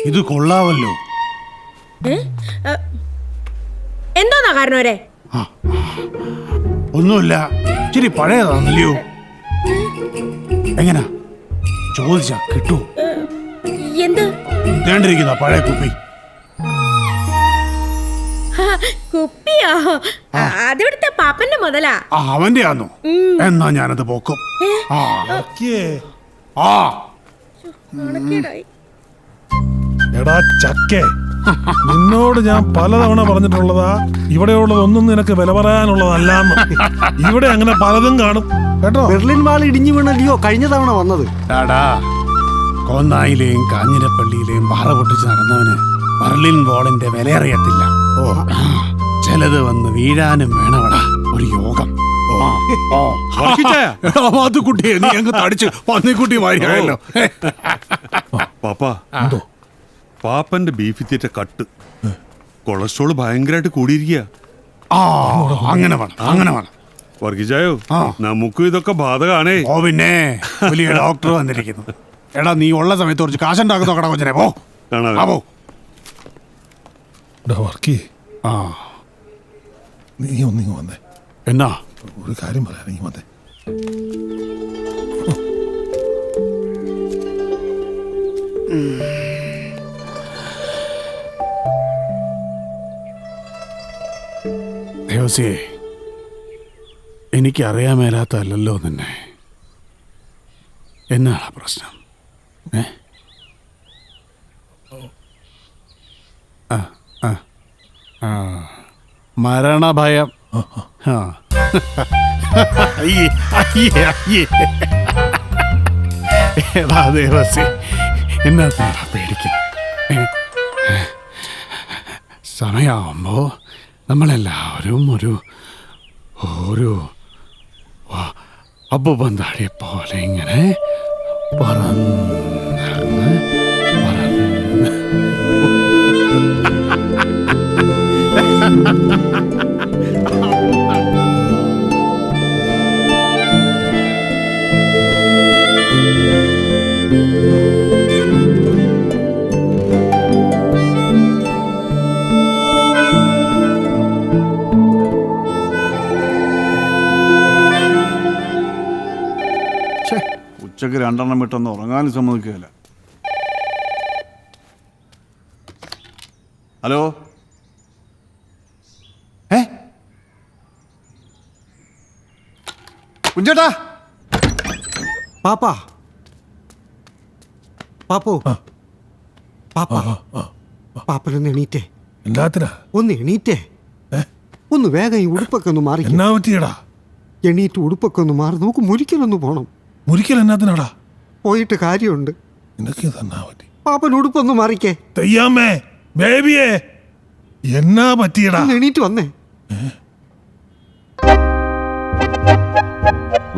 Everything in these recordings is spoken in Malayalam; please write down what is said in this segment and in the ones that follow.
ഇത് കൊള്ളാവല്ലോ. എന്തോന്നാ കാരണവരെ? ഒന്നുമില്ല, ഇച്ചിരി പഴയതാണല്ലയോ. എങ്ങനാ ചോദിച്ചാ കിട്ടൂ? എന്ത് തേണ്ടിരിക്കുന്ന പഴയ കുപ്പി? കുപ്പിയോ? അതിവിടുത്തെ പാപ്പന്റെ മുതലാ. അവന്റെ ആണോ? എന്നാ ഞാനത് പോക്കും. എടാ ചക്കേ, നിന്നോട് ഞാൻ പലതവണ പറഞ്ഞിട്ടുള്ളതാ ഇവിടെയുള്ളതൊന്നും നിനക്ക് വില പറയാനുള്ളതല്ലാന്ന്. ഇവിടെ അങ്ങനെ പലതും കാണും കേട്ടോ. ബെർലിൻ വാൾ ഇടിഞ്ഞു വീണല്ലയോ കഴിഞ്ഞ തവണ വന്നത്. കോന്നായിലെയും കാഞ്ഞിരപ്പള്ളിയിലെയും പാറ പൊട്ടിച്ച് നടന്നവന് ബെർലിൻ വാളിന്റെ വില അറിയത്തില്ല. ചിലത് വന്ന് വീഴാനും വേണവടാ ഒരു യോഗം. കുട്ടിയെ നീ അങ്ങ് തടിച്ച് പന്നിക്കുട്ടി വാരിയായല്ലോ. പാപ്പാ, പാപ്പന്റെ ബീഫ് തീറ്റ കട്ട് കൊളസ്ട്രോൾ ഭയങ്കരമായിട്ട് കൂടിയിരിക്കുക. അങ്ങനെ വേണം, അങ്ങനെ വേണം. വർഗീജായോ, നമുക്കും ഇതൊക്കെ ബാധകാണേ. ഓ പിന്നെ വലിയ ഡോക്ടർ വന്നിരിക്കുന്നു. എടാ നീ ഉള്ള സമയത്ത് കുറച്ച് കാശുണ്ടാക്കുന്ന കട കൊച്ചനെ പോ. നീ ഒന്നിങ്ങ് വന്നേ. എന്നാ ഒരു കാര്യം പറയാൻ നീ വന്നേ. ദേവസേ, എനിക്കറിയാൻ മേലാത്തല്ലോ നിന്നെ. എന്നാണ് പ്രശ്നം? മരണഭയം. എടാ ദേവസേ, എന്നാ പേടിക്കുന്നു? സമയമാകുമ്പോ നമ്മളെല്ലാവരും ഒരു അപ്പുപന്താടിയെ പോലെ ഇങ്ങനെ പറന്ന് ഉച്ചക്ക് 2 എണ്ണം വിട്ടൊന്ന് ഉറങ്ങാനും സമ്മതിക്കുകയില്ല. ഹലോ, കുഞ്ചേട്ടാ. പാപ്പാ, പാപ്പോ, പാപ്പാ, പാപ്പനൊന്ന് എണീറ്റേ. എല്ലാത്തിനാ ഒന്ന് എണീറ്റേ. ഒന്ന് വേഗം ഈ ഉടുപ്പൊക്കെ ഒന്ന് മാറി. എന്നാ പറ്റിയടാ? എണീറ്റ് ഉടുപ്പൊക്കെ ഒന്ന് മാറി. നമുക്ക് മുരിക്കലൊന്ന് പോണം. മുരിക്കൽ എന്നാത്തിനാടാ? പോയിട്ട് കാര്യമുണ്ട്. നിനക്ക് തന്നാ പറ്റി. പാപ്പൻ ഉടുപ്പൊന്ന് മാറിക്കേ. തെയ്യാമ്മേ, ബേബിയേ, എന്നാ പറ്റിയടാ? എണീറ്റ് വന്നേ.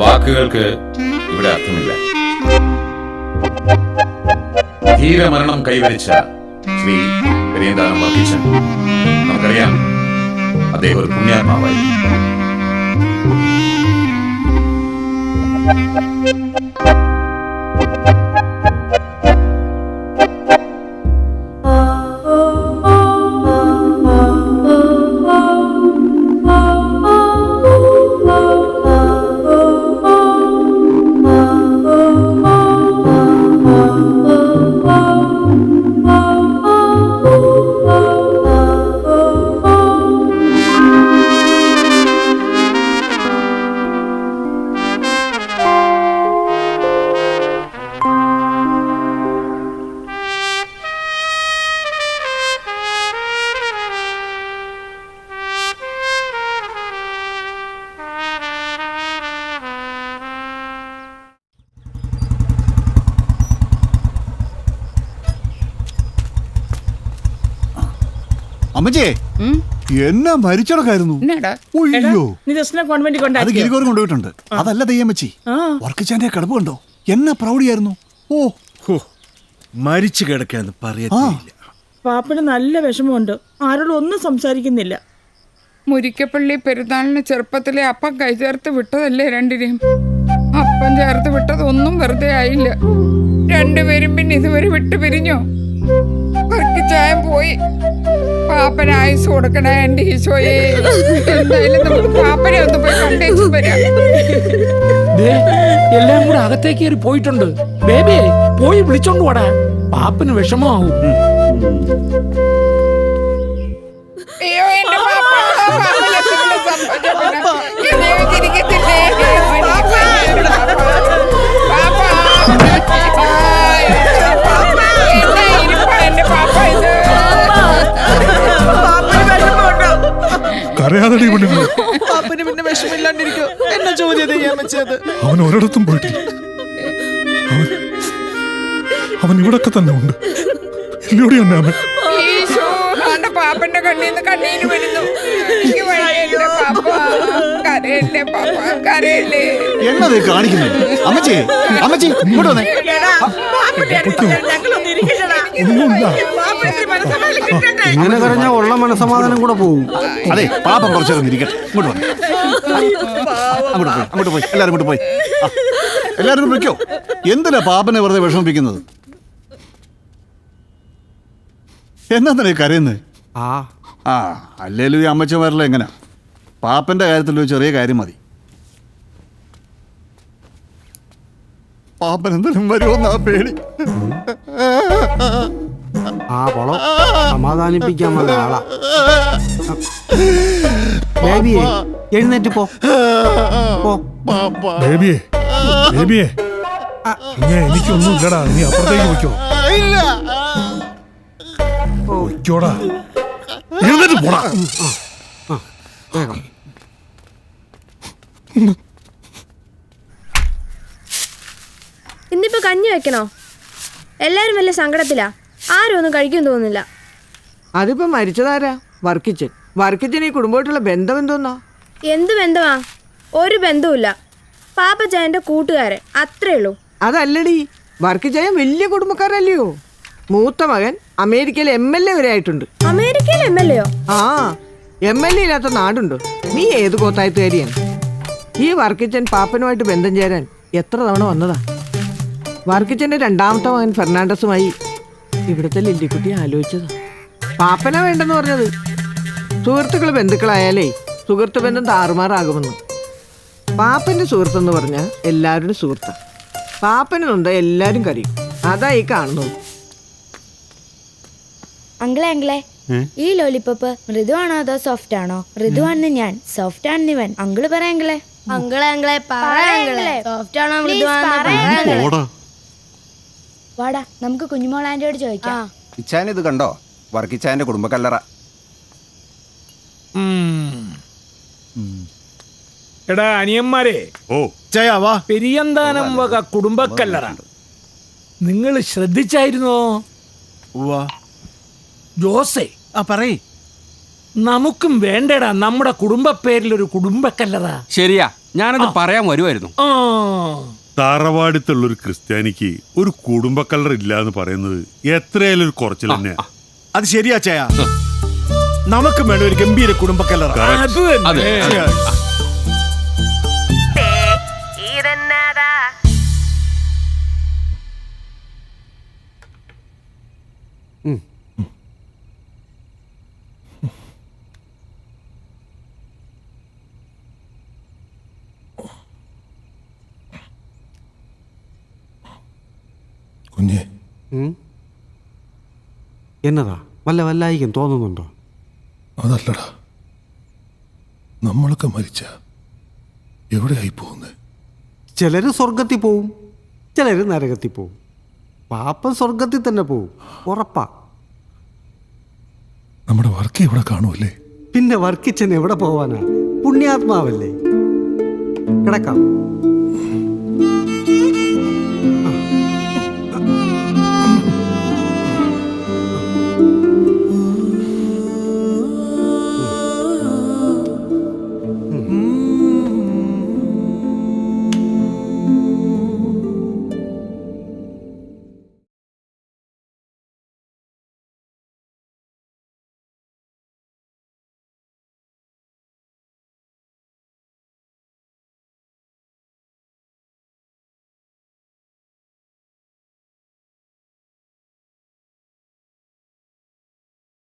വാക്കുകൾക്ക് ഇവിടെ അർത്ഥമില്ല. ധീരമരണം കൈവരിച്ച ശ്രീ പെരിയന്താനം വർഗീശൻ, നമുക്കറിയാം അദ്ദേഹം ഒരു പുണ്യാത്മാവായി. അമ്മച്ചേ, എന്നാ മരിച്ചടക്കായിരുന്നു. അയ്യോ, അത് ഗിരികോർ കൊണ്ടുപോയിട്ടുണ്ട്. അതല്ല തെയ്യമ്മച്ചി, വർക്കിച്ചാന്റെ കിടപ്പ് കണ്ടോ? എന്നാ പ്രൗഢിയായിരുന്നു. മരിച്ചു കിടക്കാന്ന് പറയത്തില്ല. പാപ്പന് നല്ല വിഷമമുണ്ട്. ആരോടും ഒന്നും സംസാരിക്കുന്നില്ല. മുരിക്കപ്പള്ളി പെരുന്നാളിന് ചെറുപ്പത്തിലെ അപ്പം കൈചേർത്ത് വിട്ടതല്ലേ രണ്ടിനെയും. പാപ്പൻ ചേർത്ത് വിട്ടതൊന്നും വെറുതെ ആയില്ല. രണ്ടുപേരും പിന്നെ ഇതുവരെ വിട്ടു പിരിഞ്ഞോ? വർക്കിച്ചായം പോയി. പാപ്പന് ആയുസ് കൊടുക്കണേ എന്റെ ഈശോയെ. എന്തായാലും നമുക്ക് പാപ്പനെ ഒന്ന് പോയി കണ്ടേച്ചു വരാം. എല്ലാം കൂടെ അകത്തേക്ക് കയറി പോയിട്ടുണ്ട്. ബേബിയെ പോയി വിളിച്ചോണ്ട് പോടാ, പാപ്പന് വിഷമാവും. അയ്യോ എന്റെ പാപ്പ, പാപ്പന് എന്തെങ്കിലും സംഭവിച്ചോ? എന്നെയോ ചിരിക്കത്തില്ലേ? കരയാതടി പെണ്ണുങ്ങൾ. പാപ്പന് പിന്നെ വിഷമില്ലാണ്ടിരിക്കോ? എന്നെ ചോദ്യം ചെയ്യാൻ വെച്ചത്. അവൻ ഒരിടത്തും പോയിട്ടില്ല. അവൻ ഇവിടൊക്കെ തന്നെ ഉണ്ട്. ഇല്ലൂടി അന്നാമൻ. ഈശോ, ആന്റെ പാപ്പന്റെ കണ്ണീന്ന് കണ്ണീര് വരുന്നു. എനിക്ക് വഴിയല്ലേ പാപ്പ. കരയല്ലേ പാപ്പ, കരയല്ലേ. എന്നത് കാണിക്കുന്നത്? അമ്മച്ചി, അമ്മച്ചി ഇങ്ങോട്ട് വന്നേ. ഇങ്ങനെ കരഞ്ഞ ഉള്ള മനസമാധാനം കൂടെ പോകും. അതെ, പാപ്പം കുറച്ചേരം ഇരിക്കട്ടെ. ഇങ്ങോട്ട് വന്നേ. അങ്ങോട്ട് പോയി, എല്ലാരും ഇങ്ങോട്ട് പോയി. എല്ലാരും വിളിക്കോ. എന്തിനാ പാപ്പനെ വെറുതെ വിഷമിപ്പിക്കുന്നത്? എന്നാ കരയുന്നത്? ആ അല്ലേലും ഈ അമ്മച്ചമാരെല്ലാം എങ്ങനെയാ? പാപ്പന്റെ കാര്യത്തിൽ ഒരു ചെറിയ കാര്യം മതി. പാപ്പൻ എന്തെങ്കിലും വരുമെന്നാ പേടി. ആ പൊളം സമാധാനിപ്പിക്കാൻ വന്ന ആളാ. ബേബിയെ എഴുന്നേറ്റ് പോ. ബേബിയെ, ബേബിയെ, എനിക്കൊന്നും ഇല്ലടാ. നീ അപ്പുറത്തേക്ക് പോയിക്കോ. പോയിക്കോടാ, എഴുന്നേറ്റ് പോടാ. വേഗം. ഇന്നിപ്പോ കഞ്ഞി വെക്കണോ? എല്ലാരും വലിയ സങ്കടത്തിലാ. ആരും ഒന്നും കഴിക്കും തോന്നുന്നില്ല. അതിപ്പോ മരിച്ചതാരാ? വർക്കിച്ചൻ. വർക്കിച്ചൻ ഈ കുടുംബമായിട്ടുള്ള ബന്ധം എന്തോന്നാ? എന്ത് ബന്ധമാ? ഒരു ബന്ധവുമില്ല. പാപ്പച്ചായന്റെ കൂട്ടുകാരൻ, അത്രേ ഉള്ളൂ. അതല്ലടി, വർക്കിച്ചായ വലിയ കുടുംബക്കാരല്ലയോ? മൂത്ത മകൻ അമേരിക്കയിലെ MLA വരെ ആയിട്ടുണ്ട്. അമേരിക്കയിൽ MLA യോ? ആ, MLA ഇല്ലാത്ത നാടുണ്ടോ? നീ ഏത് കോത്തായത്തുകാരിയാണ്? ഈ വർക്കിച്ചൻ പാപ്പനുമായിട്ട് ബന്ധം ചേരാൻ എത്ര തവണ വന്നതാ? വർക്കിച്ചന്റെ രണ്ടാമത്തെ മകൻ ഫെർണാണ്ടസുമായി ഇവിടുത്തെ ലില്ലിക്കുട്ടി ആലോചിച്ചതാ. പാപ്പന വേണ്ടെന്ന് പറഞ്ഞത്. സുഹൃത്തുക്കൾ ബന്ധുക്കളായാലേ സുഹൃത്ത് ബന്ധം താറുമാറാകുമെന്ന്. പാപ്പന്റെ സുഹൃത്തെന്ന് പറഞ്ഞാൽ എല്ലാവരുടെ സുഹൃത്താ. പാപ്പനുണ്ട് എല്ലാരും കരയും. അതാ ഈ കാണുന്നത്. അങ്കിളെ ഈ ലോലിപ്പോപ്പ് മൃദുവാണോ അതോ സോഫ്റ്റ് ആണോ? മൃദുവാണെന്ന് ഞാൻ, സോഫ്റ്റ് ആണെന്ന് ഇവൻ. അങ്കിള് പറയാങ്കിളെ. സോഫ്റ്റ് ആണോ മൃദുവാണോ? വാടാ, നമുക്ക് കുഞ്ഞുമോൾ ആന്റിയോട് ചോദിക്കാം. ഇച്ചാനിത് കണ്ടോ? വർക്കിച്ചാന്റെ കുടുംബക്കല്ലറ. എടാ അനിയന്മാരെ, പെരിയന്താനം വക കുടുംബക്കല്ലറ നിങ്ങൾ ശ്രദ്ധിച്ചായിരുന്നോ? ജോസേ, പറയ്. നമുക്കും വേണ്ടടാ നമ്മുടെ കുടുംബ പേരിലൊരു കുടുംബക്കല്ലറ. ശരിയാ, ഞാനത് പറയാൻ വരുമായിരുന്നു. താറവാടിത്തുള്ളൊരു ക്രിസ്ത്യാനിക്ക് ഒരു കുടുംബക്കല്ലർ ഇല്ല എന്ന് പറയുന്നത് എത്രയായാലും ഒരു കുറച്ചിൽ തന്നെയാ. അത് ശരിയാ ചായ. നമുക്ക് വേണ്ട ഒരു ഗംഭീര കുടുംബക്കല്ലറ. കുഞ്ഞേ, എന്നതാ വല്ലായിക്കും തോന്നുന്നുണ്ടോ? അതല്ലടാ, നമ്മളൊക്കെ മരിച്ച എവിടെയായി പോകുന്നത്? ചിലര് സ്വർഗത്തിൽ പോവും, ചിലര് നരകത്തിൽ പോവും. പാപ്പൻ സ്വർഗത്തിൽ തന്നെ പോവും, ഉറപ്പാ. നമ്മുടെ വർക്ക് ഇവിടെ കാണുമല്ലേ? പിന്നെ വർക്കിച്ചൻ എവിടെ പോവാനാ? പുണ്യാത്മാവല്ലേ. കിടക്കാം.